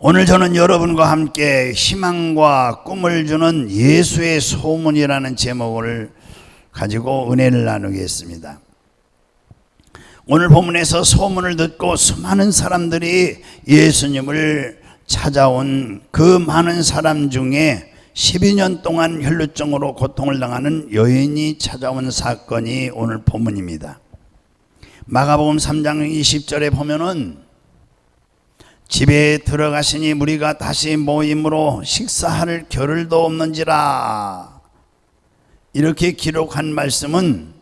오늘 저는 여러분과 함께 희망과 꿈을 주는 예수의 소문이라는 제목을 가지고 은혜를 나누겠습니다. 오늘 본문에서 소문을 듣고 수많은 사람들이 예수님을 찾아온 그 많은 사람 중에 12년 동안 혈루증으로 고통을 당하는 여인이 찾아온 사건이 오늘 본문입니다. 마가복음 3장 20절에 보면은 집에 들어가시니 무리가 다시 모임으로 식사할 겨를도 없는지라, 이렇게 기록한 말씀은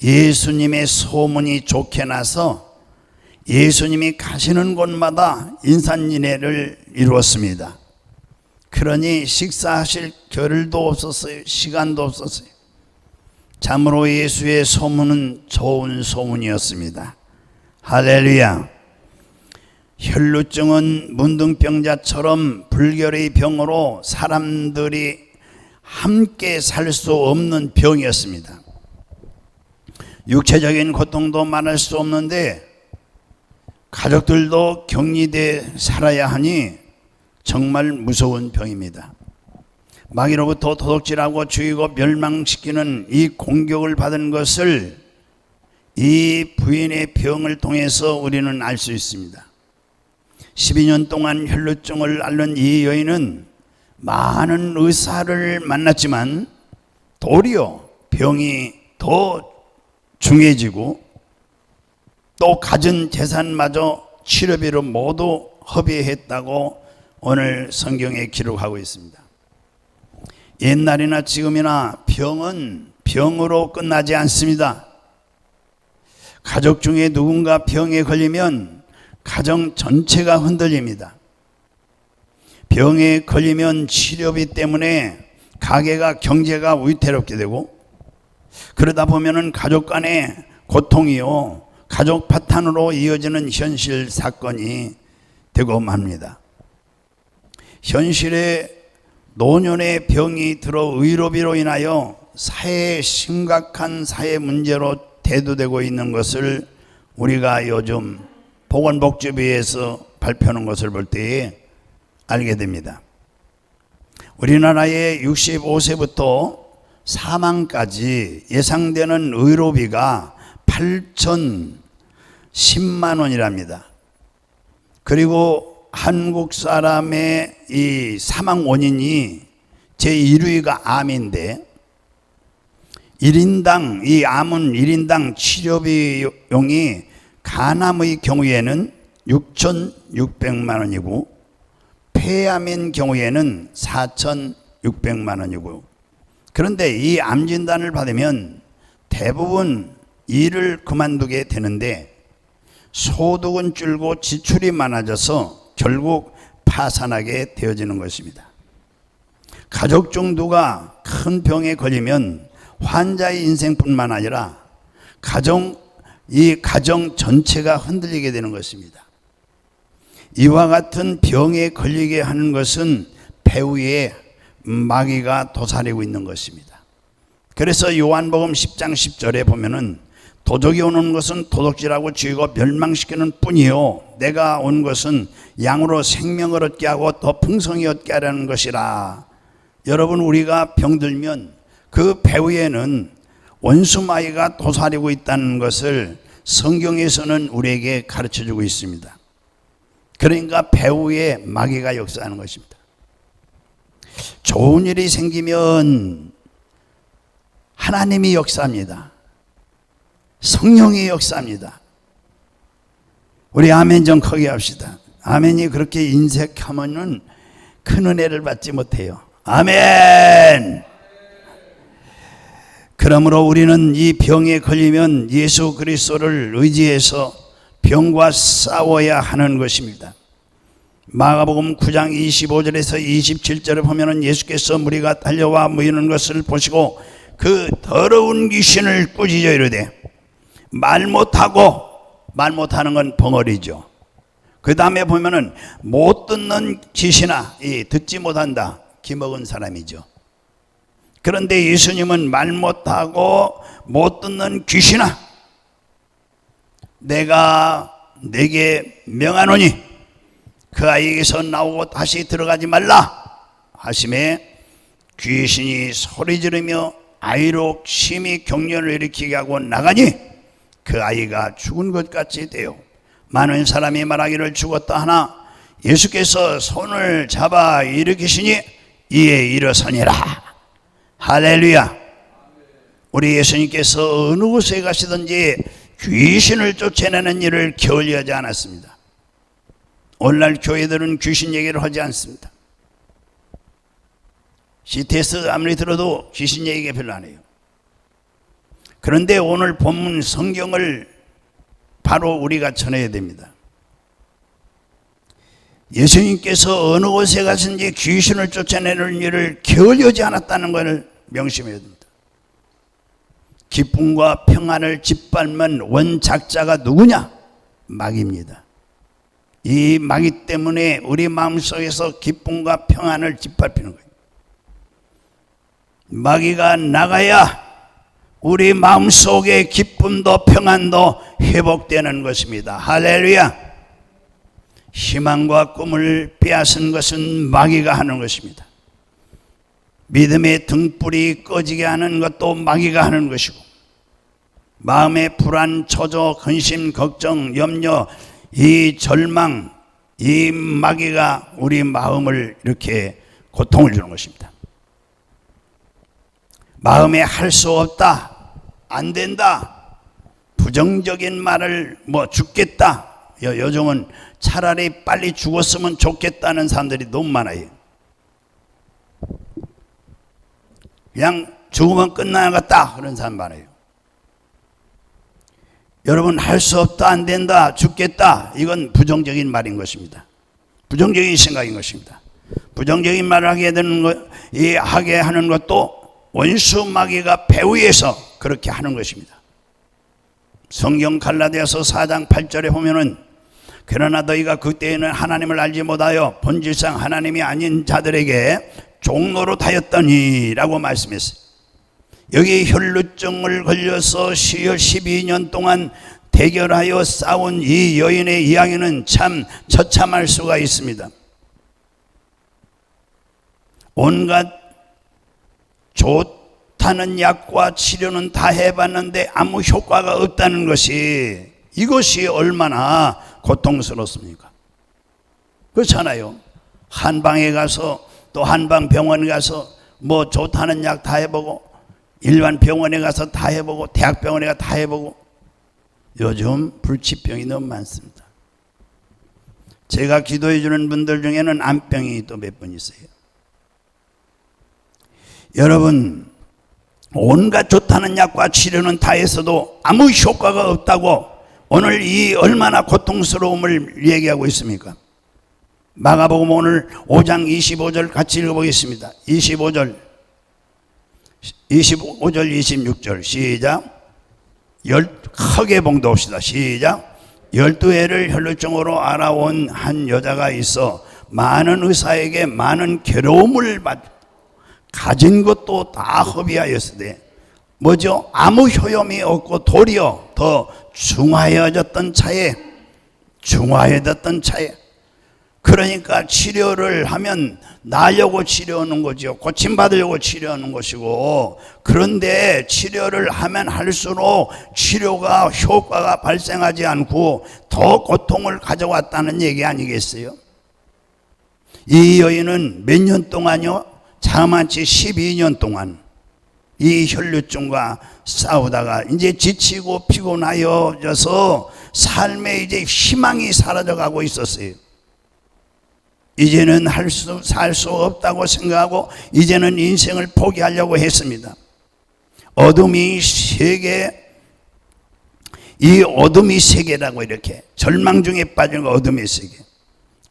예수님의 소문이 좋게 나서 예수님이 가시는 곳마다 인산인해를 이루었습니다. 그러니 식사하실 겨를도 없었어요. 시간도 없었어요. 참으로 예수의 소문은 좋은 소문이었습니다. 할렐루야. 혈루증은 문둥병자처럼 불결의 병으로 사람들이 함께 살 수 없는 병이었습니다. 육체적인 고통도 말할 수 없는데 가족들도 격리돼 살아야 하니 정말 무서운 병입니다. 마귀로부터 도둑질하고 죽이고 멸망시키는 이 공격을 받은 것을 이 부인의 병을 통해서 우리는 알 수 있습니다. 12년 동안 혈루증을 앓는 이 여인은 많은 의사를 만났지만 도리어 병이 더 중해지고 또 가진 재산마저 치료비로 모두 허비했다고 오늘 성경에 기록하고 있습니다. 옛날이나 지금이나 병은 병으로 끝나지 않습니다. 가족 중에 누군가 병에 걸리면 가정 전체가 흔들립니다. 병에 걸리면 치료비 때문에 가게가 경제가 위태롭게 되고, 그러다 보면은 가족 간의 고통이요 가족 파탄으로 이어지는 현실 사건이 되고 맙니다. 현실에 노년의 병이 들어 의료비로 인하여 사회에 심각한 사회 문제로 대두되고 있는 것을 우리가 요즘 보건복지부에서 발표하는 것을 볼 때에 알게 됩니다. 우리나라의 65세부터 사망까지 예상되는 의료비가 8,010만 원이랍니다. 그리고 한국 사람의 이 사망 원인이 제1위가 암인데, 1인당 이 암은 1인당 치료비용이 간암의 경우에는 6,600만 원이고 폐암인 경우에는 4,600만 원이고, 그런데 이 암 진단을 받으면 대부분 일을 그만두게 되는데 소득은 줄고 지출이 많아져서 결국 파산하게 되어지는 것입니다. 가족 중 누가 큰 병에 걸리면 환자의 인생뿐만 아니라 이 가정 전체가 흔들리게 되는 것입니다. 이와 같은 병에 걸리게 하는 것은 배후에 마귀가 도사리고 있는 것입니다. 그래서 요한복음 10장 10절에 보면은 도적이 오는 것은 도둑질하고 죽이고 멸망시키는 뿐이요 내가 온 것은 양으로 생명을 얻게 하고 더 풍성히 얻게 하려는 것이라. 여러분, 우리가 병들면 그 배후에는 원수마귀가 도사리고 있다는 것을 성경에서는 우리에게 가르쳐주고 있습니다. 그러니까 배후에 마귀가 역사하는 것입니다. 좋은 일이 생기면 하나님이 역사합니다. 성령이 역사합니다. 우리 아멘 좀 크게 합시다. 아멘이 그렇게 인색하면은 큰 은혜를 받지 못해요. 아멘. 그러므로 우리는 이 병에 걸리면 예수 그리스도를 의지해서 병과 싸워야 하는 것입니다. 마가복음 9장 25절에서 27절에 보면은 예수께서 무리가 달려와 모이는 것을 보시고 그 더러운 귀신을 꾸짖어 이르되, 말 못하는 건 벙어리죠. 그 다음에 보면은 못 듣는 귀신아, 듣지 못한다, 기먹은 사람이죠. 그런데 예수님은 말 못하고 못 듣는 귀신아, 내가 내게 명하노니 그 아이에게서 나오고 다시 들어가지 말라 하심에 귀신이 소리 지르며 아이로 심히 격렬을 일으키게 하고 나가니 그 아이가 죽은 것 같이 되어 많은 사람이 말하기를 죽었다 하나 예수께서 손을 잡아 일으키시니 이에 일어서니라. 할렐루야. 우리 예수님께서 어느 곳에 가시든지 귀신을 쫓아내는 일을 게을리하지 않았습니다. 오늘날 교회들은 귀신 얘기를 하지 않습니다. CTS 아무리 들어도 귀신 얘기가 별로 안 해요. 그런데 오늘 본문 성경을 바로 우리가 전해야 됩니다. 예수님께서 어느 곳에 가든지 귀신을 쫓아내는 일을 게을리하지 않았다는 것을 명심해야 됩니다. 기쁨과 평안을 짓밟는 원작자가 누구냐? 마귀입니다. 이 마귀 때문에 우리 마음속에서 기쁨과 평안을 짓밟히는 거예요. 마귀가 나가야 우리 마음속의 기쁨도 평안도 회복되는 것입니다. 할렐루야. 희망과 꿈을 빼앗은 것은 마귀가 하는 것입니다. 믿음의 등불이 꺼지게 하는 것도 마귀가 하는 것이고, 마음의 불안, 초조, 근심, 걱정, 염려, 이 절망, 이 마귀가 우리 마음을 이렇게 고통을 주는 것입니다. 마음에 할 수 없다, 안 된다, 부정적인 말을 죽겠다, 요즘은 차라리 빨리 죽었으면 좋겠다는 사람들이 너무 많아요. 그냥 죽으면 끝나겠다 그런 사람 많아요. 여러분, 할 수 없다, 안 된다, 죽겠다, 이건 부정적인 말인 것입니다. 부정적인 생각인 것입니다. 부정적인 말을 하게 하는 것도 원수 마귀가 배후에서 그렇게 하는 것입니다. 성경 갈라디아서 4장 8절에 보면은 그러나 너희가 그때에는 하나님을 알지 못하여 본질상 하나님이 아닌 자들에게 종노릇하였더니 라고 말씀했어요. 여기 혈루증을 걸려서 12년 동안 대결하여 싸운 이 여인의 이야기는 참 처참할 수가 있습니다. 온갖 좋다는 약과 치료는 다 해봤는데 아무 효과가 없다는 것이, 이것이 얼마나 고통스럽습니까? 그렇잖아요. 한방에 가서 또 한방 병원에 가서 좋다는 약 다 해보고, 일반 병원에 가서 다 해보고, 대학병원에 가서 다 해보고, 요즘 불치병이 너무 많습니다. 제가 기도해 주는 분들 중에는 암병이 또 몇 분 있어요. 여러분, 온갖 좋다는 약과 치료는 다 했어도 아무 효과가 없다고 오늘 이 얼마나 고통스러움을 얘기하고 있습니까? 마가복음 오늘 5장 25절 같이 읽어보겠습니다. 25절 26절 시작. 크게 봉독합시다. 시작. 12해를 혈루증으로 알아온 한 여자가 있어 많은 의사에게 많은 괴로움을 가진 것도 다 허비하였으되 뭐죠? 아무 효험이 없고 도리어 더 중하여졌던 차에 그러니까 치료를 하면 나으려고 치료하는 거죠. 고침받으려고 치료하는 것이고, 그런데 치료를 하면 할수록 치료가 효과가 발생하지 않고 더 고통을 가져왔다는 얘기 아니겠어요? 이 여인은 몇 년 동안요? 자만치 12년 동안 이 혈루증과 싸우다가 이제 지치고 피곤하여져서 삶에 이제 희망이 사라져가고 있었어요. 이제는 살 수 없다고 생각하고 이제는 인생을 포기하려고 했습니다. 어둠이 세계라고 이렇게 절망 중에 빠진 어둠의 세계,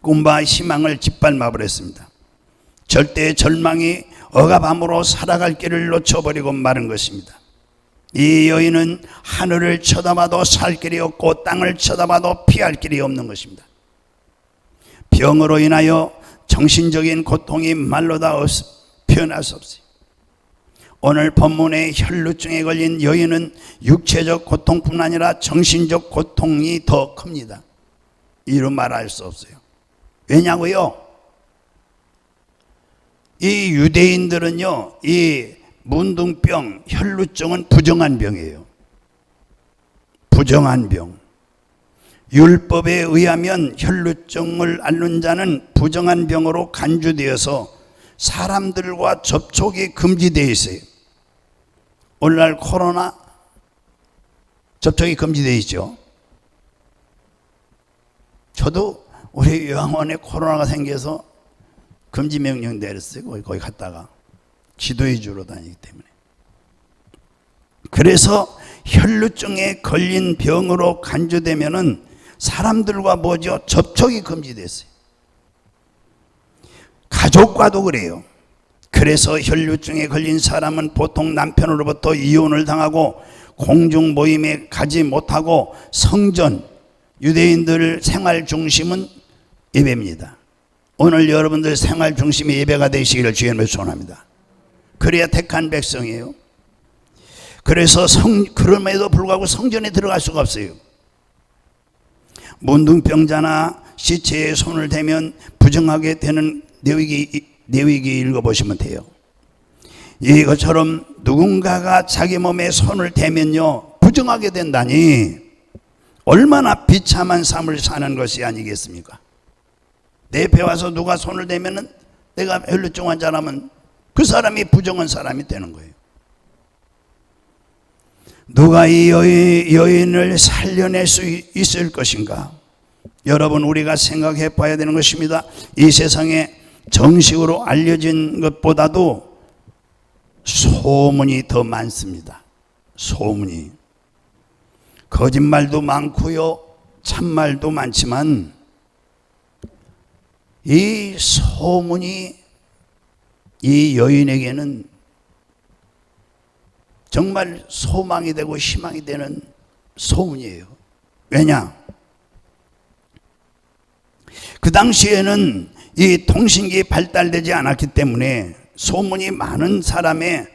꿈과 희망을 짓밟아 버렸습니다. 절대 절망이 억압함으로 살아갈 길을 놓쳐버리고 마른 것입니다. 이 여인은 하늘을 쳐다봐도 살 길이 없고 땅을 쳐다봐도 피할 길이 없는 것입니다. 병으로 인하여 정신적인 고통이 말로 다 표현할 수 없어요. 오늘 본문의 혈루증에 걸린 여인은 육체적 고통뿐 아니라 정신적 고통이 더 큽니다. 이루 말할 수 없어요. 왜냐고요? 이 유대인들은요, 이 문둥병, 혈루증은 부정한 병이에요. 부정한 병. 율법에 의하면 혈루증을 앓는 자는 부정한 병으로 간주되어서 사람들과 접촉이 금지되어 있어요. 오늘날 코로나 접촉이 금지되어 있죠. 저도 우리 요양원에 코로나가 생겨서 금지 명령 내렸어요. 거기 갔다가 지도해 주러 다니기 때문에. 그래서 혈루증에 걸린 병으로 간주되면은 사람들과 뭐죠? 접촉이 금지됐어요. 가족과도 그래요. 그래서 혈루증에 걸린 사람은 보통 남편으로부터 이혼을 당하고 공중 모임에 가지 못하고 성전, 유대인들 생활 중심은 예배입니다. 오늘 여러분들 생활 중심의 예배가 되시기를 주님을 소원합니다. 그래야 택한 백성이에요. 그래서 그럼에도 불구하고 성전에 들어갈 수가 없어요. 문둥병자나 시체에 손을 대면 부정하게 되는 내위기 읽어보시면 돼요. 이것처럼 누군가가 자기 몸에 손을 대면요, 부정하게 된다니 얼마나 비참한 삶을 사는 것이 아니겠습니까? 내 옆에 와서 누가 손을 대면은 내가 혈루증 환자라면 그 사람이 부정한 사람이 되는 거예요. 누가 이 여인을 살려낼 수 있을 것인가? 여러분, 우리가 생각해 봐야 되는 것입니다. 이 세상에 정식으로 알려진 것보다도 소문이 더 많습니다. 소문이. 거짓말도 많고요, 참말도 많지만 이 소문이 이 여인에게는 정말 소망이 되고 희망이 되는 소문이에요. 왜냐? 그 당시에는 이 통신기 발달되지 않았기 때문에 소문이 많은 사람의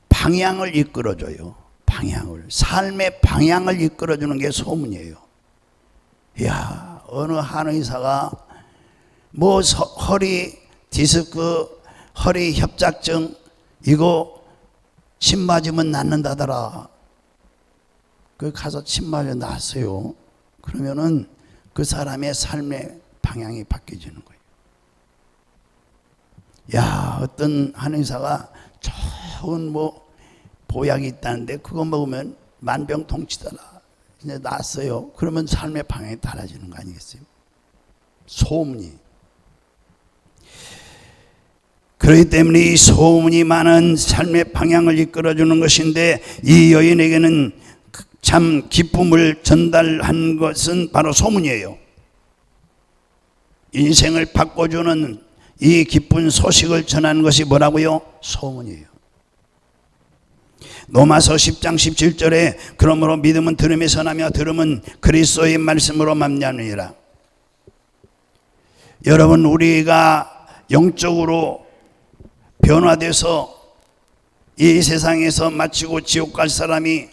방향을 이끌어줘요. 방향을. 삶의 방향을 이끌어주는 게 소문이에요. 이야, 어느 한의사가 뭐 허리 디스크, 허리 협착증 이거 침 맞으면 낫는다더라. 그 가서 침 맞아 낫어요. 그러면은 그 사람의 삶의 방향이 바뀌어지는 거예요. 야, 어떤 한의사가 좋은 뭐 보약이 있다는데 그거 먹으면 만병통치더라. 이제 낫어요. 그러면 삶의 방향이 달라지는 거 아니겠어요? 소문이. 그렇기 때문에 이 소문이 많은 삶의 방향을 이끌어주는 것인데 이 여인에게는 참 기쁨을 전달한 것은 바로 소문이에요. 인생을 바꿔주는 이 기쁜 소식을 전하는 것이 뭐라고요? 소문이에요. 로마서 10장 17절에 그러므로 믿음은 들음에서 나며 들음은 그리스도의 말씀으로 말미암으니라. 여러분, 우리가 영적으로 변화돼서 이 세상에서 마치고 지옥 갈 사람이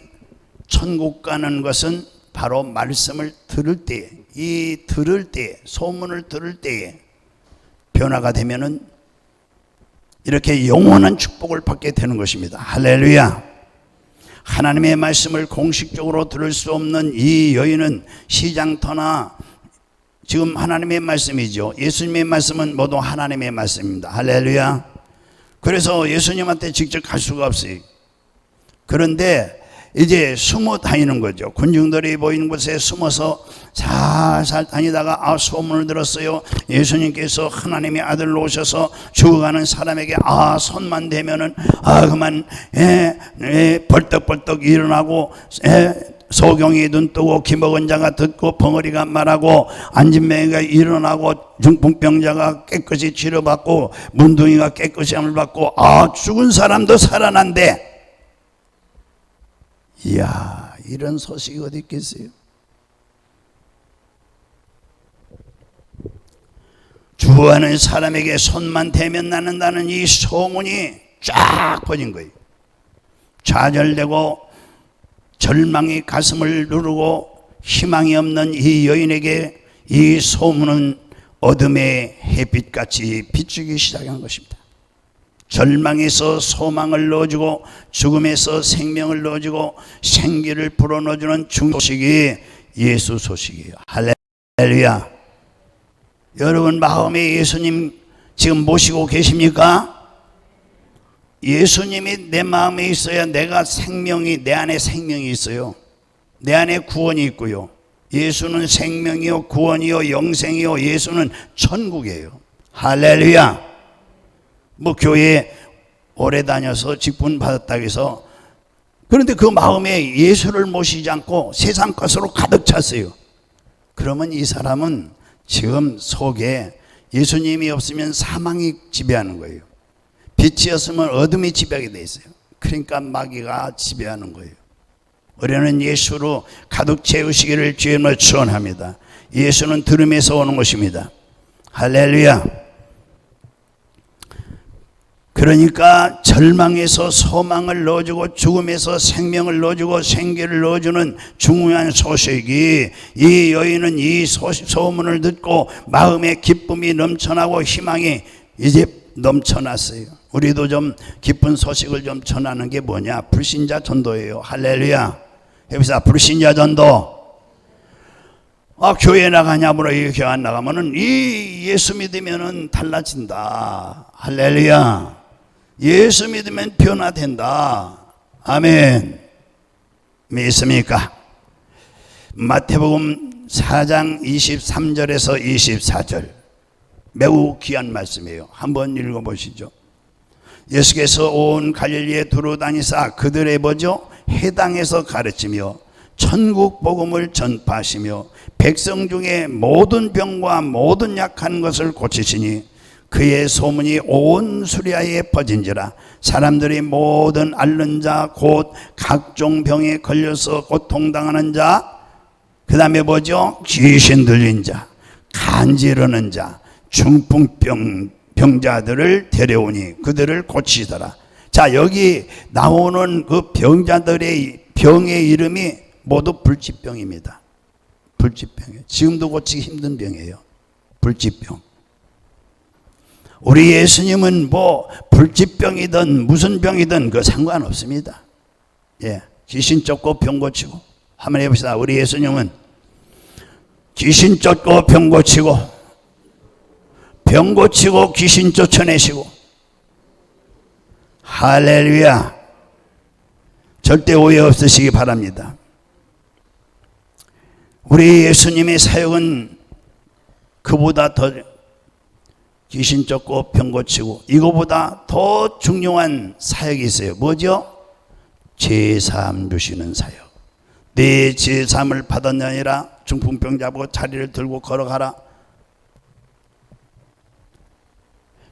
천국 가는 것은 바로 말씀을 들을 때, 소문을 들을 때에 변화가 되면은 이렇게 영원한 축복을 받게 되는 것입니다. 할렐루야. 하나님의 말씀을 공식적으로 들을 수 없는 이 여인은 시장터나 지금 하나님의 말씀이죠. 예수님의 말씀은 모두 하나님의 말씀입니다. 할렐루야. 그래서 예수님한테 직접 갈 수가 없어요. 그런데 이제 숨어 다니는 거죠. 군중들이 보이는 곳에 숨어서 살살 다니다가 소문을 들었어요. 예수님께서 하나님의 아들로 오셔서 죽어가는 사람에게 손만 대면은 그만 벌떡벌떡 일어나고 소경이 눈 뜨고 기먹은 자가 듣고 벙어리가 말하고 앉은 맹이가 일어나고 중풍병자가 깨끗이 치료받고 문둥이가 깨끗이 함을 받고 죽은 사람도 살아난대. 이야, 이런 소식이 어디 있겠어요? 주하는 사람에게 손만 대면 낫는다는 이 소문이 쫙 퍼진 거예요. 좌절되고 절망이 가슴을 누르고 희망이 없는 이 여인에게 이 소문은 어둠의 햇빛같이 비추기 시작한 것입니다. 절망에서 소망을 넣어주고 죽음에서 생명을 넣어주고 생기를 불어넣어주는 소식이 예수 소식이에요. 할렐루야. 여러분 마음에 예수님 지금 모시고 계십니까? 예수님이 내 마음에 있어야 내가 내 안에 생명이 있어요. 내 안에 구원이 있고요. 예수는 생명이요 구원이요 영생이요. 예수는 천국이에요. 할렐루야. 뭐 교회 오래 다녀서 직분 받았다고 해서 그런데 그 마음에 예수를 모시지 않고 세상 것으로 가득 찼어요. 그러면 이 사람은 지금 속에 예수님이 없으면 사망이 지배하는 거예요. 빛이 없으면 어둠이 지배하게 돼 있어요. 그러니까 마귀가 지배하는 거예요. 우리는 예수로 가득 채우시기를 주님을 축원합니다. 예수는 들음에서 오는 것입니다. 할렐루야. 그러니까 절망에서 소망을 넣어주고 죽음에서 생명을 넣어주고 생기를 넣어주는 중요한 소식이, 이 여인은 이 소문을 듣고 마음에 기쁨이 넘쳐나고 희망이 이제 넘쳐났어요. 우리도 좀 기쁜 소식을 좀 전하는 게 뭐냐? 불신자 전도예요. 할렐루야. 여기서 불신자 전도. 교회 나가냐 물어. 이 교회 안 나가면은 이 예수 믿으면은 달라진다. 할렐루야. 예수 믿으면 변화된다. 아멘. 믿습니까? 마태복음 4장 23절에서 24절 매우 귀한 말씀이에요. 한번 읽어보시죠. 예수께서 온 갈릴리에 두루 다니사 그들의 해당에서 가르치며 천국 복음을 전파하시며 백성 중에 모든 병과 모든 약한 것을 고치시니 그의 소문이 온 수리아에 퍼진지라. 사람들이 모든 앓는 자 곧 각종 병에 걸려서 고통당하는 자, 그 다음에 귀신 들린 자, 간지르는 자, 중풍병자들을 데려오니 그들을 고치더라. 자, 여기 나오는 그 병자들의 병의 이름이 모두 불치병입니다. 불치병이에요. 지금도 고치기 힘든 병이에요. 불치병. 우리 예수님은 불치병이든 무슨 병이든 그 상관없습니다. 예, 귀신 쫓고 병 고치고. 한번 해봅시다. 우리 예수님은 귀신 쫓고 병 고치고, 병 고치고 귀신 쫓아내시고. 할렐루야. 절대 오해 없으시기 바랍니다. 우리 예수님의 사역은 그보다 더 귀신 쫓고 병 고치고 이거보다 더 중요한 사역이 있어요. 뭐죠? 죄사함 주시는 사역. 내 죄사함을 받았느니라. 중풍병 잡고 자리를 들고 걸어가라.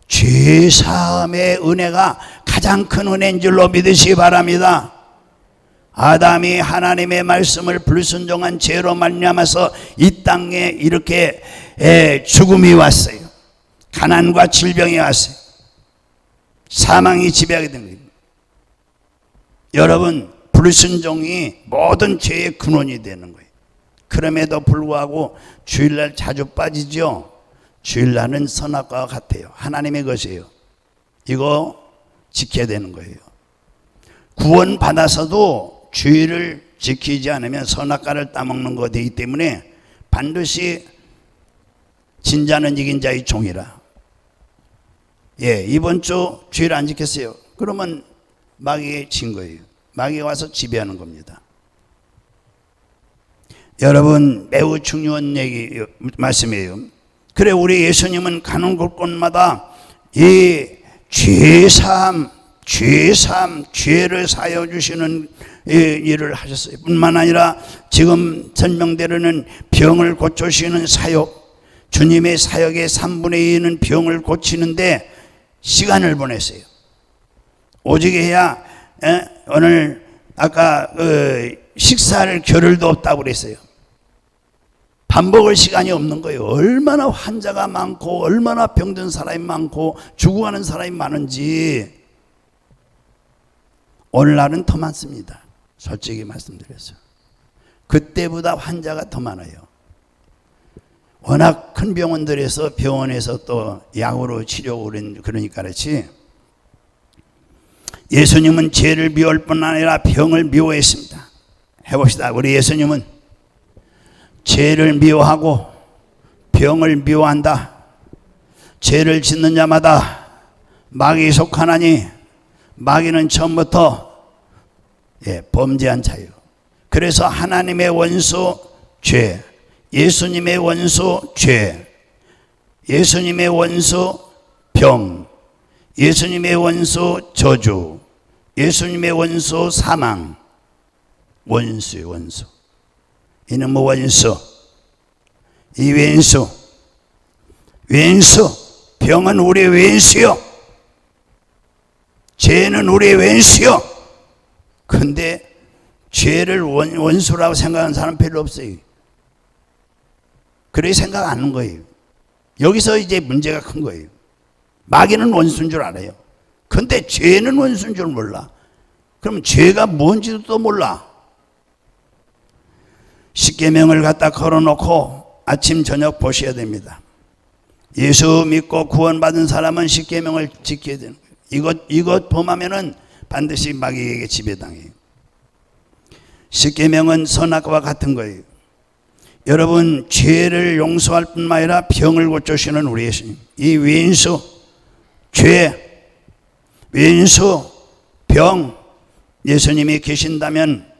죄사함의 은혜가 가장 큰 은혜인 줄로 믿으시기 바랍니다. 아담이 하나님의 말씀을 불순종한 죄로 말미암아서 이 땅에 이렇게 죽음이 왔어요. 가난과 질병이 왔어요. 사망이 지배하게 된 거예요. 여러분, 불순종이 모든 죄의 근원이 되는 거예요. 그럼에도 불구하고 주일날 자주 빠지죠. 주일날은 선악과와 같아요. 하나님의 것이에요. 이거 지켜야 되는 거예요. 구원 받아서도 주일을 지키지 않으면 선악과를 따먹는 거 되기 때문에 반드시 진자는 이긴 자의 종이라. 이번 주 주일 안 지켰어요. 그러면 마귀에 진 거예요. 마귀가 와서 지배하는 겁니다. 여러분, 매우 중요한 말씀이에요. 그래, 우리 예수님은 가는 곳곳마다 이 죄사함, 죄를 사여 주시는 일을 하셨어요. 뿐만 아니라 지금 설명대로는 병을 고쳐주시는 사역, 주님의 사역의 3분의 2는 병을 고치는데 시간을 보냈어요. 오직 해야 오늘 아까 식사할 겨를도 없다고 그랬어요. 밥 먹을 시간이 없는 거예요. 얼마나 환자가 많고 얼마나 병든 사람이 많고 죽어가는 사람이 많은지. 오늘날은 더 많습니다. 솔직히 말씀드렸어요. 그때보다 환자가 더 많아요. 워낙 큰 병원들에서 병원에서 또 약으로 치료하고 그러니까 그렇지. 예수님은 죄를 미워할 뿐 아니라 병을 미워했습니다. 해봅시다. 우리 예수님은 죄를 미워하고 병을 미워한다. 죄를 짓는 자마다 마귀에 속하나니 마귀는 처음부터 범죄한 자예요. 그래서 하나님의 원수 죄, 예수님의 원수 죄, 예수님의 원수 병, 예수님의 원수 저주, 예수님의 원수 사망. 원수예요, 원수. 이는 뭐 원수? 이 왼수. 왼수. 병은 우리의 왼수요. 죄는 우리의 왼수요. 근데 죄를 원수라고 생각하는 사람 별로 없어요. 그렇게 생각 안 하는 거예요. 여기서 이제 문제가 큰 거예요. 마귀는 원수인 줄 알아요. 근데 죄는 원수인 줄 몰라. 그럼 죄가 뭔지도 또 몰라. 십계명을 갖다 걸어놓고 아침 저녁 보셔야 됩니다. 예수 믿고 구원받은 사람은 십계명을 지켜야 되는 거예요. 이것 범하면은 반드시 마귀에게 지배당해요. 십계명은 선악과 같은 거예요. 여러분, 죄를 용서할 뿐만 아니라 병을 고쳐주시는 우리 예수님. 이 왼수, 죄, 왼수, 병, 예수님이 계신다면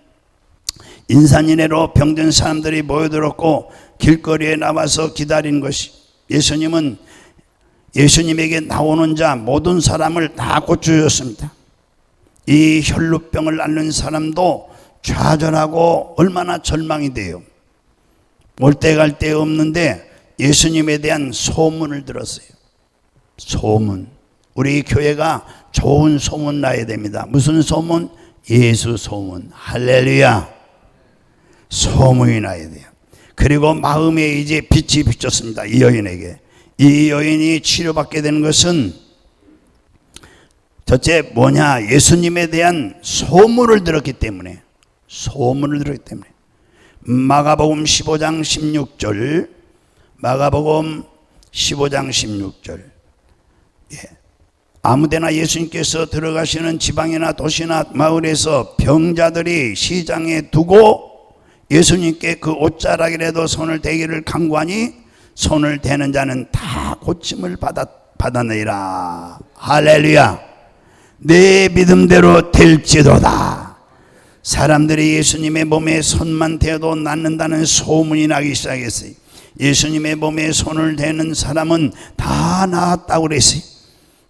인산인해로 병든 사람들이 모여들었고 길거리에 나와서 기다린 것이, 예수님은 예수님에게 나오는 자 모든 사람을 다 고쳐주셨습니다. 이 혈루병을 앓는 사람도 좌절하고 얼마나 절망이 돼요. 올 때 갈 데 없는데 예수님에 대한 소문을 들었어요. 소문. 우리 교회가 좋은 소문 나야 됩니다. 무슨 소문? 예수 소문. 할렐루야. 소문이 나야 돼요. 그리고 마음에 이제 빛이 비쳤습니다. 이 여인에게. 이 여인이 치료받게 되는 것은 첫째 뭐냐? 예수님에 대한 소문을 들었기 때문에. 소문을 들었기 때문에. 마가복음 15장 16절. 마가복음 15장 16절. 아무데나 예수님께서 들어가시는 지방이나 도시나 마을에서 병자들이 시장에 두고 예수님께 그 옷자락이라도 손을 대기를 간구하니 손을 대는 자는 다 고침을 받아내리라. 할렐루야. 내 믿음대로 될지도다. 사람들이 예수님의 몸에 손만 대어도 낫는다는 소문이 나기 시작했어요. 예수님의 몸에 손을 대는 사람은 다 나았다고 그랬어요.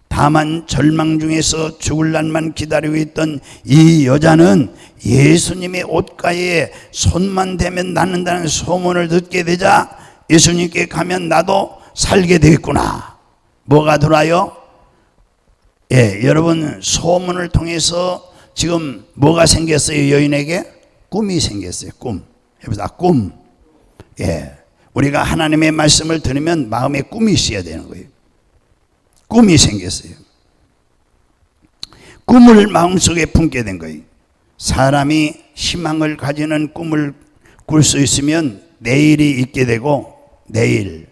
다만 절망 중에서 죽을 날만 기다리고 있던 이 여자는 예수님의 옷가에 손만 대면 낫는다는 소문을 듣게 되자 예수님께 가면 나도 살게 되겠구나. 뭐가 돌아요? 여러분, 소문을 통해서 지금 뭐가 생겼어요? 여인에게 꿈이 생겼어요. 꿈. 해보자. 꿈. 우리가 하나님의 말씀을 들으면 마음에 꿈이 있어야 되는 거예요. 꿈이 생겼어요. 꿈을 마음속에 품게 된 거예요. 사람이 희망을 가지는 꿈을 꿀 수 있으면 내일이 있게 되고, 내일.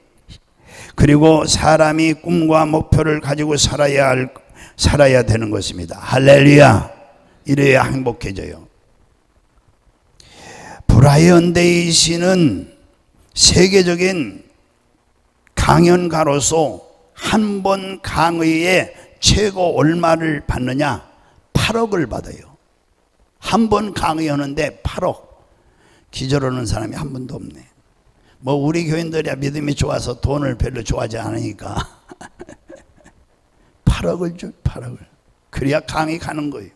그리고 사람이 꿈과 목표를 가지고 살아야 되는 것입니다. 할렐루야. 이래야 행복해져요. 브라이언 데이시는 세계적인 강연가로서 한 번 강의에 최고 얼마를 받느냐? 8억을 받아요. 한 번 강의하는데 8억. 기절하는 사람이 한 번도 없네. 뭐 우리 교인들이야 믿음이 좋아서 돈을 별로 좋아하지 않으니까 8억을 줘. 8억을. 그래야 강의 가는 거예요.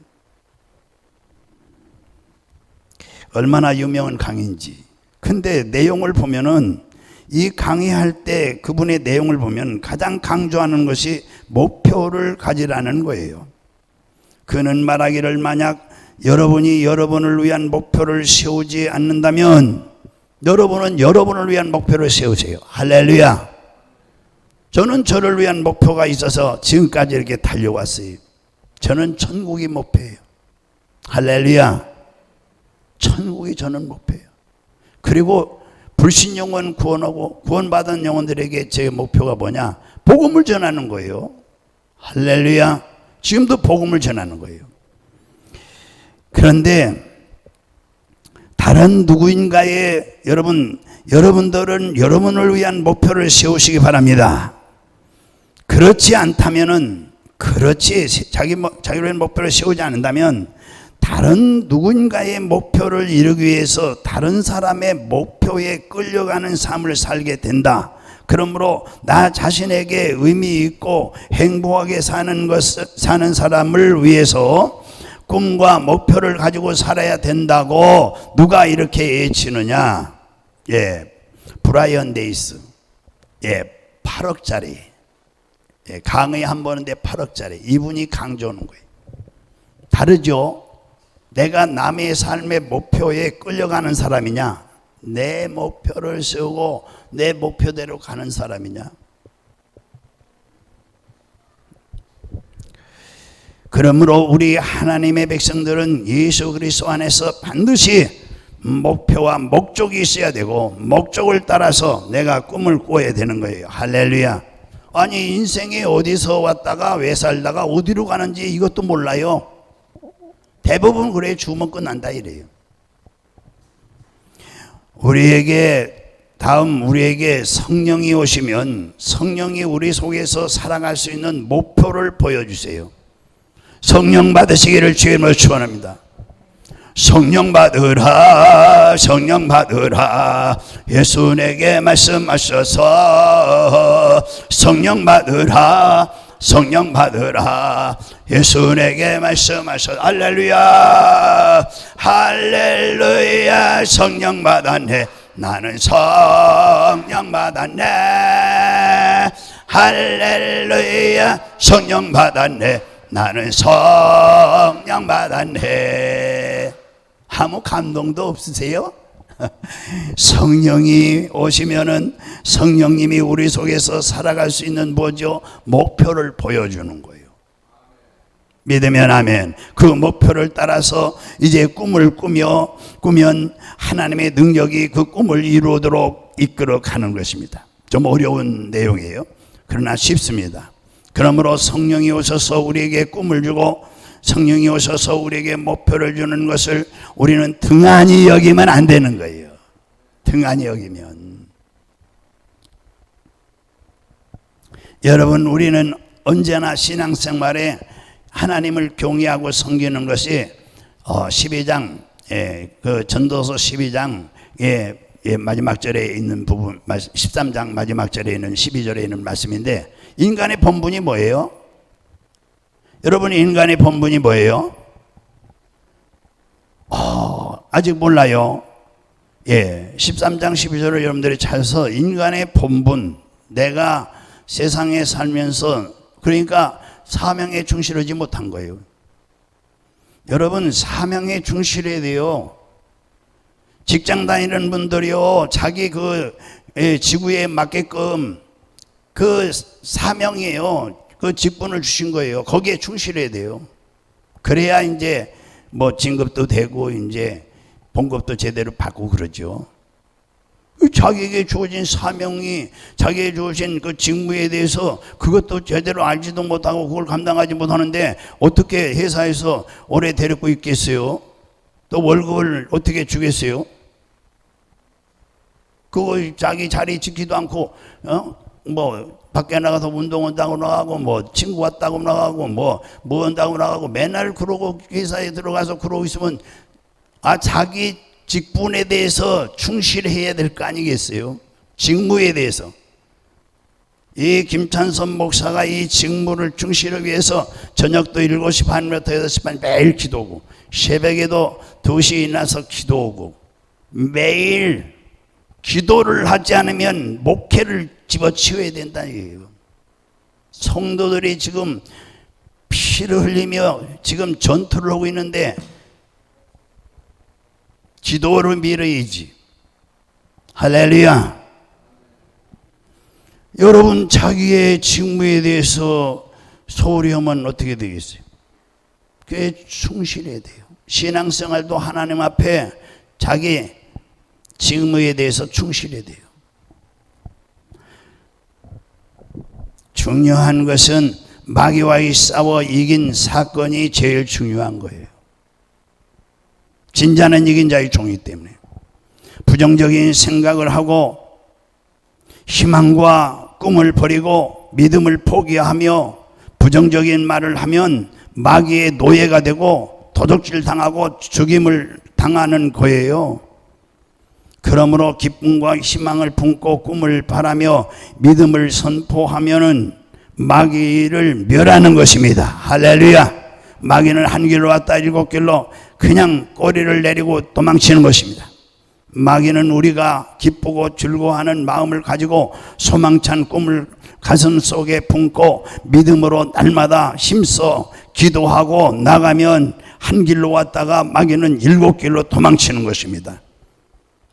얼마나 유명한 강의인지. 근데 내용을 보면은 이 강의할 때 그분의 내용을 보면 가장 강조하는 것이 목표를 가지라는 거예요. 그는 말하기를 만약 여러분이 여러분을 위한 목표를 세우지 않는다면 여러분은 여러분을 위한 목표를 세우세요. 할렐루야. 저는 저를 위한 목표가 있어서 지금까지 이렇게 달려왔어요. 저는 천국이 목표예요. 할렐루야. 천국이 저는 목표예요. 그리고 불신 영혼 구원하고 구원받은 영혼들에게 제 목표가 뭐냐? 복음을 전하는 거예요. 할렐루야. 지금도 복음을 전하는 거예요. 그런데 다른 누구인가에 여러분들은 여러분을 위한 목표를 세우시기 바랍니다. 그렇지 않다면은 자기를 위한 목표를 세우지 않는다면 다른 누군가의 목표를 이루기 위해서 다른 사람의 목표에 끌려가는 삶을 살게 된다. 그러므로 나 자신에게 의미 있고 행복하게 사는 사람을 위해서 꿈과 목표를 가지고 살아야 된다고 누가 이렇게 외치느냐? 브라이언 데이스. 8억짜리. 강의 한 번 하는데 8억짜리. 이분이 강조하는 거예요. 다르죠? 내가 남의 삶의 목표에 끌려가는 사람이냐? 내 목표를 세우고 내 목표대로 가는 사람이냐? 그러므로 우리 하나님의 백성들은 예수 그리스도 안에서 반드시 목표와 목적이 있어야 되고 목적을 따라서 내가 꿈을 꿔야 되는 거예요. 할렐루야. 아니 인생이 어디서 왔다가 왜 살다가 어디로 가는지 이것도 몰라요. 대부분 그래 죽으면 끝난다 이래요. 우리에게 성령이 오시면 성령이 우리 속에서 살아갈 수 있는 목표를 보여주세요. 성령 받으시기를 주님으로 축원합니다. 성령 받으라 성령 받으라 예수 내게 말씀하셔서 성령 받으라 성령 받으라 예수 내게 말씀하셔서 할렐루야 할렐루야 성령 받았네 나는 성령 받았네 할렐루야 성령 받았네 나는 성령 받았네. 아무 감동도 없으세요? 성령이 오시면은 성령님이 우리 속에서 살아갈 수 있는 뭐죠? 목표를 보여주는 거예요. 믿으면 아멘. 그 목표를 따라서 이제 꿈을 꾸면 하나님의 능력이 그 꿈을 이루도록 이끌어 가는 것입니다. 좀 어려운 내용이에요. 그러나 쉽습니다. 그러므로 성령이 오셔서 우리에게 꿈을 주고 성령이 오셔서 우리에게 목표를 주는 것을 우리는 등한히 여기면 안 되는 거예요. 등한히 여기면. 여러분 우리는 언제나 신앙생활에 하나님을 경외하고 섬기는 것이 12장 그 전도서 12장 마지막 절에 있는 부분 13장 마지막 절에 있는 12절에 있는 말씀인데 인간의 본분이 뭐예요? 여러분 인간의 본분이 뭐예요? 아직 몰라요. 13장 12절을 여러분들이 찾아서 인간의 본분 내가 세상에 살면서 그러니까 사명에 충실하지 못한 거예요. 여러분 사명에 충실해야 돼요. 직장 다니는 분들이요 자기 그 지구에 맞게끔 그 사명이에요. 그 직분을 주신 거예요. 거기에 충실해야 돼요. 그래야 이제 뭐 진급도 되고 이제 봉급도 제대로 받고 그러죠. 자기에게 주어진 사명이 자기에게 주어진 그 직무에 대해서 그것도 제대로 알지도 못하고 그걸 감당하지 못하는데 어떻게 회사에서 오래 데리고 있겠어요? 또 월급을 어떻게 주겠어요? 그거 자기 자리 지키지도 않고 뭐 밖에 나가서 운동한다고 나가고 뭐 친구 왔다고 나가고 뭐 한다고 나가고 맨날 그러고 회사에 들어가서 그러고 있으면 자기 직분에 대해서 충실해야 될 거 아니겠어요? 직무에 대해서. 이 김찬선 목사가 이 직무를 충실하기 위해서 저녁도 7시 반부터 8시 반 매일 기도하고 새벽에도 2시에 일어나서 기도하고 매일 기도를 하지 않으면 목회를 집어치워야 된다는 얘기예요. 성도들이 지금 피를 흘리며 지금 전투를 하고 있는데 기도를 밀어야지. 할렐루야. 여러분 자기의 직무에 대해서 소홀히 하면 어떻게 되겠어요? 그게 충실해야 돼요. 신앙생활도 하나님 앞에 자기 직무에 대해서 충실해야 돼요. 중요한 것은 마귀와의 싸워 이긴 사건이 제일 중요한 거예요. 진자는 이긴 자의 종이기 때문에 부정적인 생각을 하고 희망과 꿈을 버리고 믿음을 포기하며 부정적인 말을 하면 마귀의 노예가 되고 도둑질 당하고 죽임을 당하는 거예요. 그러므로 기쁨과 희망을 품고 꿈을 바라며 믿음을 선포하면은 마귀를 멸하는 것입니다. 할렐루야. 마귀는 한 길로 왔다 일곱 길로 그냥 꼬리를 내리고 도망치는 것입니다. 마귀는 우리가 기쁘고 즐거워하는 마음을 가지고 소망찬 꿈을 가슴 속에 품고 믿음으로 날마다 힘써 기도하고 나가면 한 길로 왔다가 마귀는 일곱 길로 도망치는 것입니다.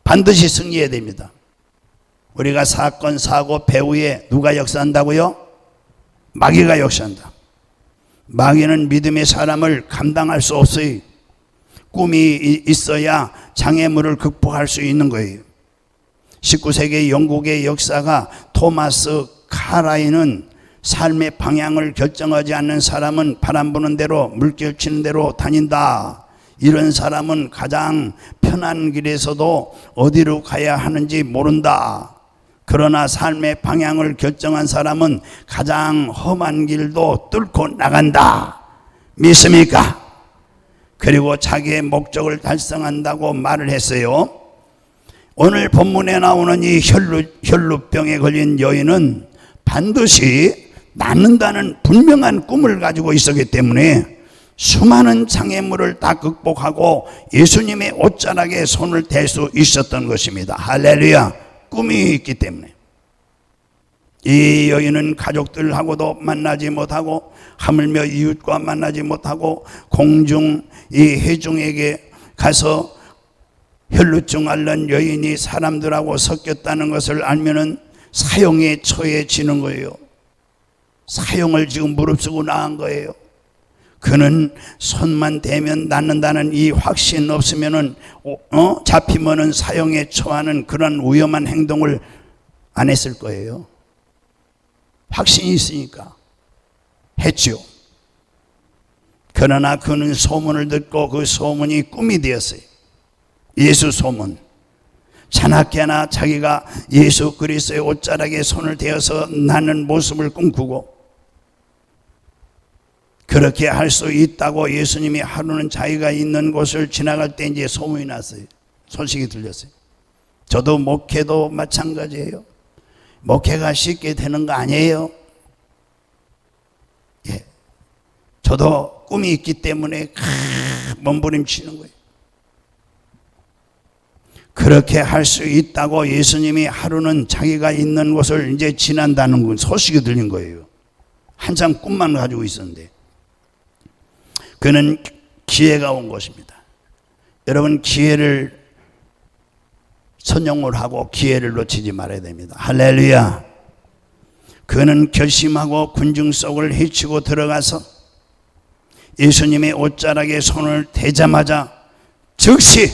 반드시 승리해야 됩니다. 우리가 사건, 사고, 배후에 누가 역사한다고요? 마귀가 역사한다. 마귀는 믿음의 사람을 감당할 수 없어요. 꿈이 있어야 장애물을 극복할 수 있는 거예요. 19세기 영국의 역사가 토마스 카라인은 삶의 방향을 결정하지 않는 사람은 바람 부는 대로 물결치는 대로 다닌다. 이런 사람은 가장 편한 길에서도 어디로 가야 하는지 모른다. 그러나 삶의 방향을 결정한 사람은 가장 험한 길도 뚫고 나간다. 믿습니까? 그리고 자기의 목적을 달성한다고 말을 했어요. 오늘 본문에 나오는 이 혈루병에 걸린 여인은 반드시 낫는다는 분명한 꿈을 가지고 있었기 때문에 수많은 장애물을 다 극복하고 예수님의 옷자락에 손을 댈 수 있었던 것입니다. 할렐루야. 꿈이 있기 때문에. 이 여인은 가족들하고도 만나지 못하고 하물며 이웃과 만나지 못하고 공중 이 회중에게 가서 혈루증 앓는 여인이 사람들하고 섞였다는 것을 알면은 사형에 처해지는 거예요. 사형을 지금 무릅쓰고 나간 거예요. 그는 손만 대면 낫는다는 이 확신 없으면은 잡히면은 사형에 처하는 그런 위험한 행동을 안 했을 거예요. 확신이 있으니까 했죠. 그러나 그는 소문을 듣고 그 소문이 꿈이 되었어요. 예수 소문. 자나깨나 자기가 예수 그리스도의 옷자락에 손을 대어서 나는 모습을 꿈꾸고 그렇게 할 수 있다고 예수님이 하루는 자기가 있는 곳을 지나갈 때 이제 소문이 났어요. 소식이 들렸어요. 저도 목회도 마찬가지예요. 목회가 쉽게 되는 거 아니에요. 예, 저도 꿈이 있기 때문에 몸부림치는 거예요. 그렇게 할 수 있다고 예수님이 하루는 자기가 있는 곳을 이제 지난다는 소식이 들린 거예요. 한참 꿈만 가지고 있었는데 그는 기회가 온 것입니다. 여러분 기회를 선용을 하고 기회를 놓치지 말아야 됩니다. 할렐루야. 그는 결심하고 군중 속을 헤치고 들어가서 예수님의 옷자락에 손을 대자마자 즉시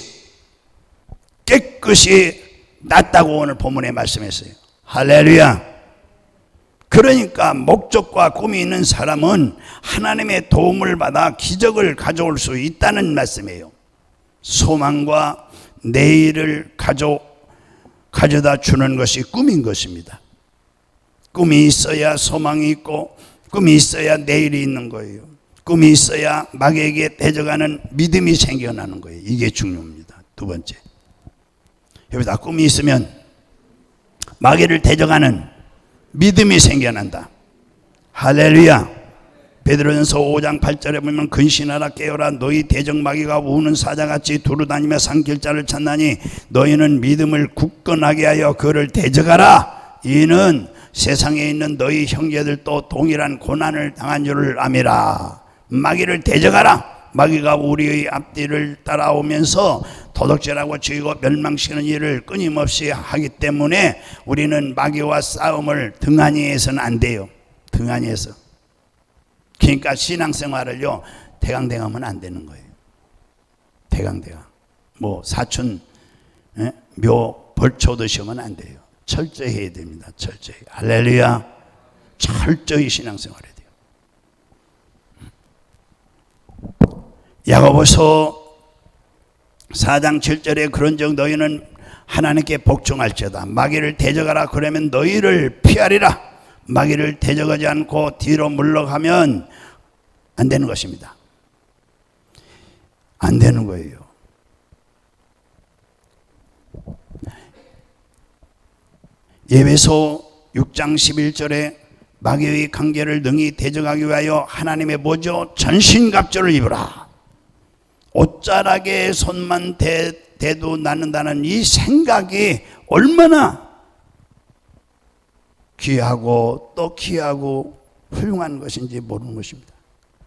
깨끗이 낫다고 오늘 본문에 말씀했어요. 할렐루야. 그러니까 목적과 꿈이 있는 사람은 하나님의 도움을 받아 기적을 가져올 수 있다는 말씀이에요. 소망과 내일을 가져다 주는 것이 꿈인 것입니다. 꿈이 있어야 소망이 있고 꿈이 있어야 내일이 있는 거예요. 꿈이 있어야 마귀에게 대적하는 믿음이 생겨나는 거예요. 이게 중요합니다. 두 번째, 여기다 꿈이 있으면 마귀를 대적하는 믿음이 생겨난다. 할렐루야. 베드로전서 5장 8절에 보면 근신하라 깨어라 너희 대적 마귀가 우는 사자같이 두루다니며 산길자를 찾나니 너희는 믿음을 굳건하게 하여 그를 대적하라. 이는 세상에 있는 너희 형제들도 동일한 고난을 당한 줄을 아미라. 마귀를 대적하라. 마귀가 우리의 앞뒤를 따라오면서 도둑질하고 죽이고 멸망시키는 일을 끊임없이 하기 때문에 우리는 마귀와 싸움을 등한히해서는 안 돼요. 등한히해서. 그러니까 신앙생활을요 대강대강하면 안 되는 거예요. 대강대강. 뭐 사촌 묘 벌초 드시면 안 돼요. 철저히 해야 됩니다. 철저히. 할렐루야. 철저히 신앙생활해야 돼요. 야고보서 4장 7절에 그런즉 너희는 하나님께 복종할지어다. 마귀를 대적하라. 그러면 너희를 피하리라. 마귀를 대적하지 않고 뒤로 물러가면 안 되는 것입니다. 안 되는 거예요. 에베소 6장 11절에 마귀의 관계를 능히 대적하기 위하여 하나님의 뭐죠? 전신갑주를 입으라. 옷자락에 손만 대도 낫는다는 이 생각이 얼마나 귀하고 또 귀하고 훌륭한 것인지 모르는 것입니다.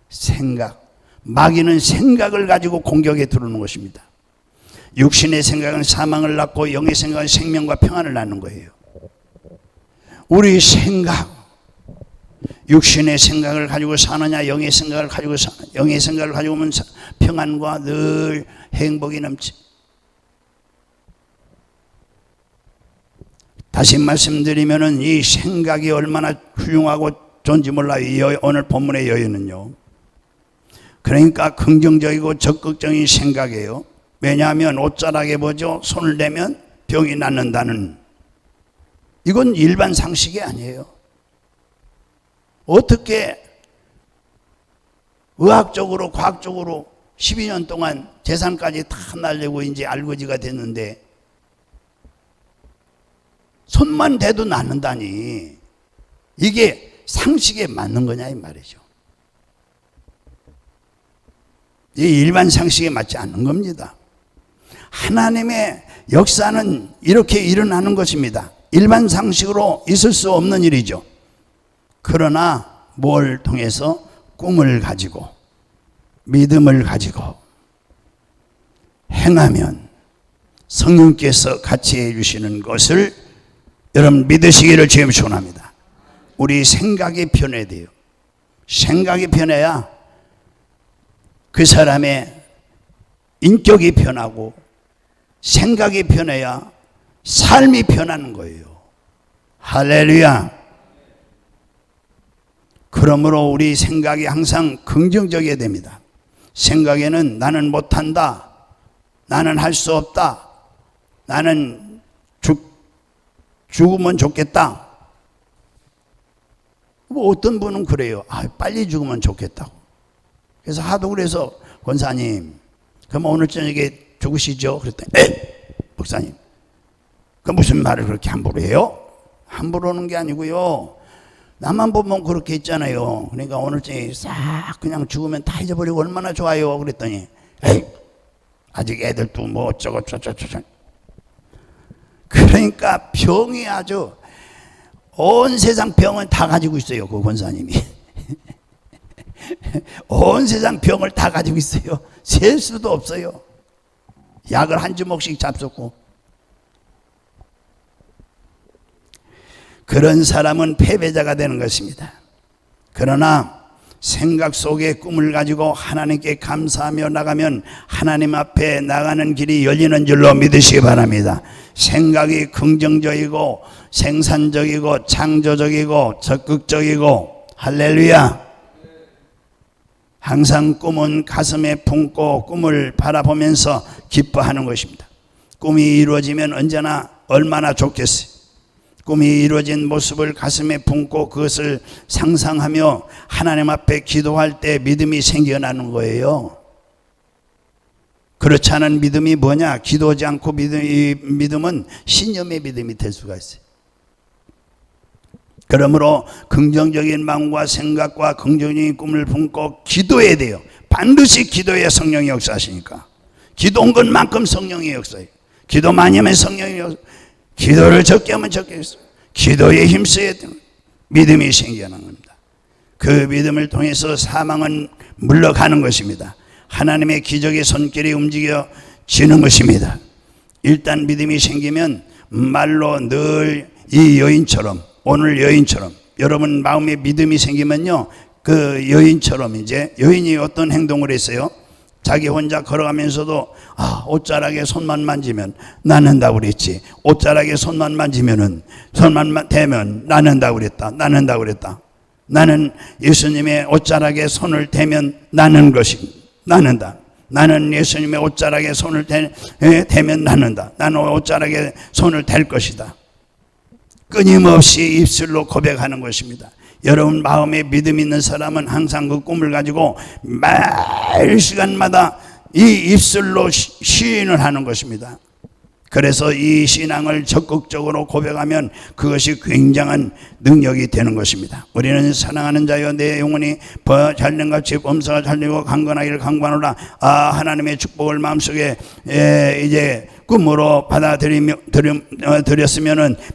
생각. 마귀는 생각을 가지고 공격에 들어오는 것입니다. 육신의 생각은 사망을 낳고 영의 생각은 생명과 평안을 낳는 거예요. 우리 생각, 육신의 생각을 가지고 사느냐, 영의 생각을 가지고 사느냐. 영의 생각을 가지고 오면 평안과 늘 행복이 넘치. 다시 말씀드리면은 이 생각이 얼마나 훌륭하고 좋은지 몰라요. 오늘 본문의 여인은요. 그러니까 긍정적이고 적극적인 생각이에요. 왜냐하면 옷자락에 뭐죠? 손을 대면 병이 낫는다는, 이건 일반 상식이 아니에요. 어떻게 의학적으로 과학적으로 12년 동안 재산까지 다 날리고 이제 알거지가 됐는데 손만 대도 낫는다니, 이게 상식에 맞는 거냐 이 말이죠. 이 일반 상식에 맞지 않는 겁니다. 하나님의 역사는 이렇게 일어나는 것입니다. 일반 상식으로 있을 수 없는 일이죠. 그러나 뭘 통해서? 꿈을 가지고 믿음을 가지고 행하면 성령께서 같이 해주시는 것을 여러분 믿으시기를 주님 축원합니다. 우리 생각이 변해야 돼요. 생각이 변해야 그 사람의 인격이 변하고 생각이 변해야 삶이 변하는 거예요. 할렐루야. 그러므로 우리 생각이 항상 긍정적이어야 됩니다. 생각에는 나는 못한다, 나는 할 수 없다, 나는 죽으면 좋겠다. 뭐 어떤 분은 그래요. 빨리 죽으면 좋겠다고. 그래서 하도 그래서 권사님, 그럼 오늘 저녁에 죽으시죠? 그랬더니 목사님, 그 무슨 말을 그렇게 함부로 해요? 함부로 하는 게 아니고요. 나만 보면 그렇게 있잖아요. 그러니까 오늘 저녁에 싹 그냥 죽으면 다 잊어버리고 얼마나 좋아요. 그랬더니 아직 애들도 뭐 어쩌고 저쩌고. 그러니까 병이 아주 온 세상 병은 다 가지고 있어요. 그 권사님이. 온 세상 병을 다 가지고 있어요. 셀 수도 없어요. 약을 한 주먹씩 잡숫고. 그런 사람은 패배자가 되는 것입니다. 그러나 생각 속에 꿈을 가지고 하나님께 감사하며 나가면 하나님 앞에 나가는 길이 열리는 줄로 믿으시기 바랍니다. 생각이 긍정적이고 생산적이고 창조적이고 적극적이고, 할렐루야. 항상 꿈은 가슴에 품고 꿈을 바라보면서 기뻐하는 것입니다. 꿈이 이루어지면 언제나 얼마나 좋겠어요. 꿈이 이루어진 모습을 가슴에 품고 그것을 상상하며 하나님 앞에 기도할 때 믿음이 생겨나는 거예요. 그렇지 않은 믿음이 뭐냐? 기도하지 않고 믿음은 신념의 믿음이 될 수가 있어요. 그러므로 긍정적인 마음과 생각과 긍정적인 꿈을 품고 기도해야 돼요. 반드시 기도해야 성령이 역사하시니까. 기도한 것만큼 성령이 역사해요. 기도 많이 하면 성령이 역사해요. 기도를 적게 하면 적게 했어요. 기도에 힘써야 돼요. 믿음이 생겨나는 겁니다. 그 믿음을 통해서 사망은 물러가는 것입니다. 하나님의 기적의 손길이 움직여지는 것입니다. 일단 믿음이 생기면 말로 늘 이 여인처럼, 오늘 여인처럼 여러분 마음에 믿음이 생기면요, 그 여인처럼 이제 여인이 어떤 행동을 했어요? 자기 혼자 걸어가면서도 옷자락에 손만 만지면 낫는다고 그랬지. 옷자락에 손만 만지면은 손만 대면 낫는다고 그랬다. 낫는다고 그랬다. 나는 예수님의 옷자락에 손을 대면 낫는 것이 낫는다. 나는 예수님의 옷자락에 손을 대면 낫는다. 나는 옷자락에 손을 댈 것이다. 끊임없이 입술로 고백하는 것입니다. 여러분 마음에 믿음 있는 사람은 항상 그 꿈을 가지고 매 시간마다 이 입술로 시인을 하는 것입니다. 그래서 이 신앙을 적극적으로 고백하면 그것이 굉장한 능력이 되는 것입니다. 우리는 사랑하는 자여 내 영혼이 잘된같이 범사가 잘되고 강건하기를 강구하노라. 하나님의 축복을 마음속에 이제 꿈으로 받아들였으면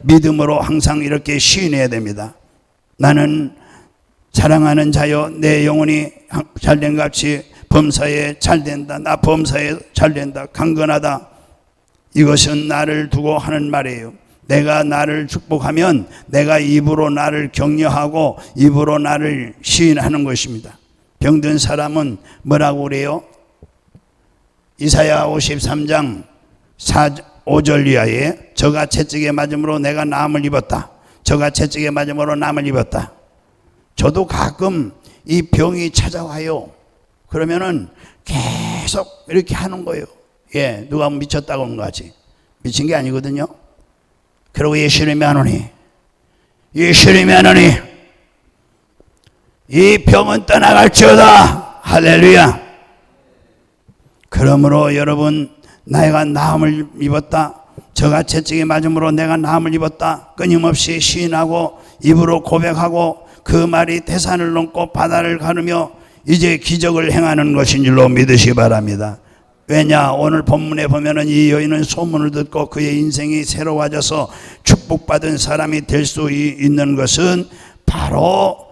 믿음으로 항상 이렇게 시인해야 됩니다. 나는 사랑하는 자여 내 영혼이 잘된같이 범사에 잘된다. 나 범사에 잘된다. 강건하다. 이것은 나를 두고 하는 말이에요. 내가 나를 축복하면 내가 입으로 나를 격려하고 입으로 나를 시인하는 것입니다. 병든 사람은 뭐라고 그래요? 이사야 53장 5절 이하에 저가 채찍에 맞음으로 내가 나음을 입었다. 저가 채찍에 맞음으로 나음을 입었다. 저도 가끔 이 병이 찾아와요. 그러면은 계속 이렇게 하는 거예요. 누가 미쳤다고 하는 거지. 미친 게 아니거든요. 그리고 예수님이 하노니 예수님이 하노니 이 병은 떠나갈지어다. 할렐루야. 그러므로 여러분 내가 나음을 입었다. 저가 채찍에 맞음으로 내가 나음을 입었다. 끊임없이 시인하고 입으로 고백하고 그 말이 태산을 넘고 바다를 가르며 이제 기적을 행하는 것인 줄로 믿으시기 바랍니다. 왜냐 오늘 본문에 보면은 이 여인은 소문을 듣고 그의 인생이 새로워져서 축복받은 사람이 될 수 있는 것은 바로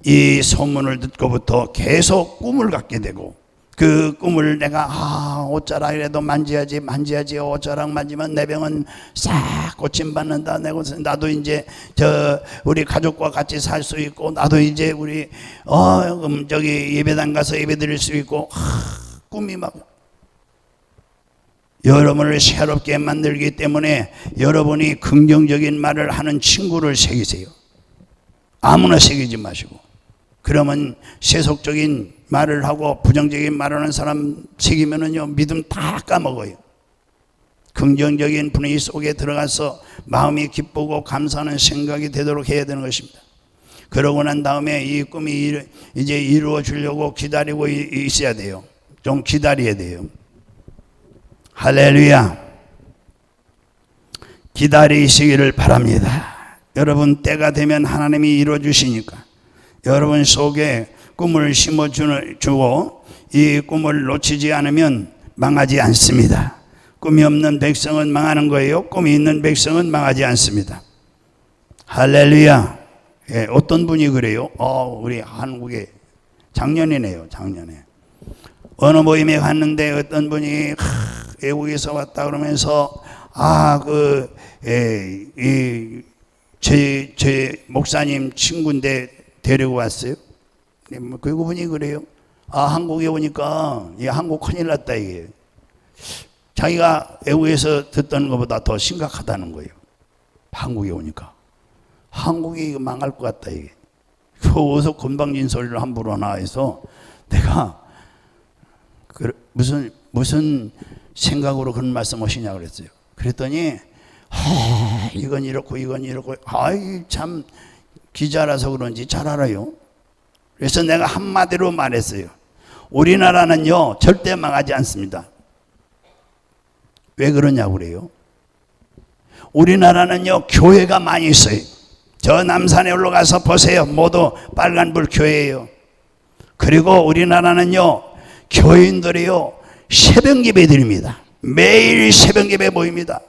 이 소문을 듣고부터 계속 꿈을 갖게 되고 그 꿈을 내가 옷자락이라도 만져야지 옷자락 만지면 내 병은 싹 고침받는다. 나도 이제 우리 가족과 같이 살 수 있고 나도 이제 우리 저기 예배당 가서 예배 드릴 수 있고 꿈이 막 여러분을 새롭게 만들기 때문에 여러분이 긍정적인 말을 하는 친구를 새기세요. 아무나 새기지 마시고. 그러면 세속적인 말을 하고 부정적인 말을 하는 사람 새기면은요 믿음 다 까먹어요. 긍정적인 분위기 속에 들어가서 마음이 기쁘고 감사하는 생각이 되도록 해야 되는 것입니다. 그러고 난 다음에 이 꿈이 이제 이루어지려고 기다리고 있어야 돼요. 좀 기다려야 돼요. 할렐루야. 기다리시기를 바랍니다. 여러분 때가 되면 하나님이 이루어주시니까 여러분 속에 꿈을 심어주고 이 꿈을 놓치지 않으면 망하지 않습니다. 꿈이 없는 백성은 망하는 거예요. 꿈이 있는 백성은 망하지 않습니다. 할렐루야. 어떤 분이 그래요? 우리 한국에 작년이네요. 작년에 어느 모임에 갔는데 어떤 분이 외국에서 왔다 그러면서 제 목사님 친구인데 데리고 왔어요. 그분이 그래요. 한국에 오니까 한국 큰일 났다 이게. 자기가 외국에서 듣던 것보다 더 심각하다는 거예요. 한국에 오니까 한국이 망할 것 같다 이게. 어디서 건방진 소리를 함부로 하나 해서 내가 무슨 생각으로 그런 말씀 하시냐고 그랬어요. 그랬더니 이건 이렇고 참 기자라서 그런지 잘 알아요. 그래서 내가 한마디로 말했어요. 우리나라는요 절대 망하지 않습니다. 왜 그러냐고 그래요. 우리나라는요 교회가 많이 있어요. 저 남산에 올라가서 보세요. 모두 빨간불 교회예요. 그리고 우리나라는요 교인들이요 새벽 예배 드립니다. 매일 새벽 예배 모입니다.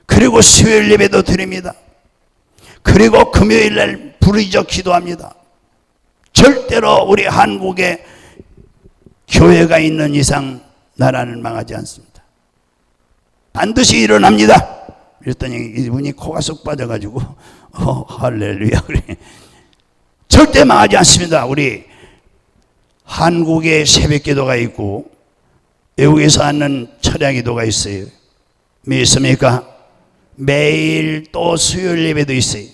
그리고 수요일 예배도 드립니다. 그리고 금요일 날 부르짖어 기도합니다. 절대로 우리 한국에 교회가 있는 이상 나라는 망하지 않습니다. 반드시 일어납니다. 그랬더니 이분이 코가 쏙 빠져가지고 할렐루야 그래. 절대 망하지 않습니다. 우리 한국의 새벽 기도가 있고 외국에서 하는 철야 기도가 있어요. 믿습니까? 매일 또 수요일 예배도 있어요.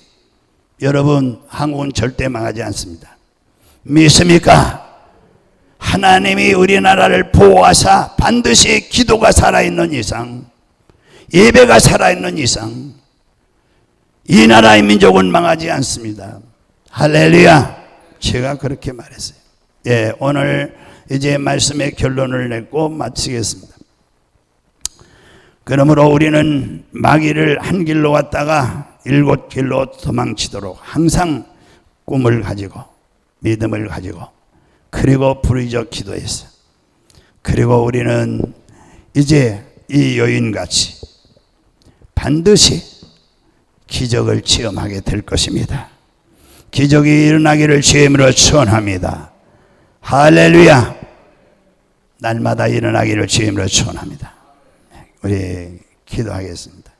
여러분, 한국은 절대 망하지 않습니다. 믿습니까? 하나님이 우리나라를 보호하사 반드시 기도가 살아있는 이상, 예배가 살아있는 이상 이 나라의 민족은 망하지 않습니다. 할렐루야. 제가 그렇게 말했어요. 예, 오늘 이제 말씀의 결론을 냈고 마치겠습니다. 그러므로 우리는 마귀를 한 길로 왔다가 7길로 도망치도록 항상 꿈을 가지고 믿음을 가지고 그리고 부르짖어 기도했어요. 그리고 우리는 이제 이 여인같이 반드시 기적을 체험하게 될 것입니다. 기적이 일어나기를 주님으로 축원합니다. 할렐루야. 날마다 일어나기를 주님으로 축원합니다. 우리 기도하겠습니다.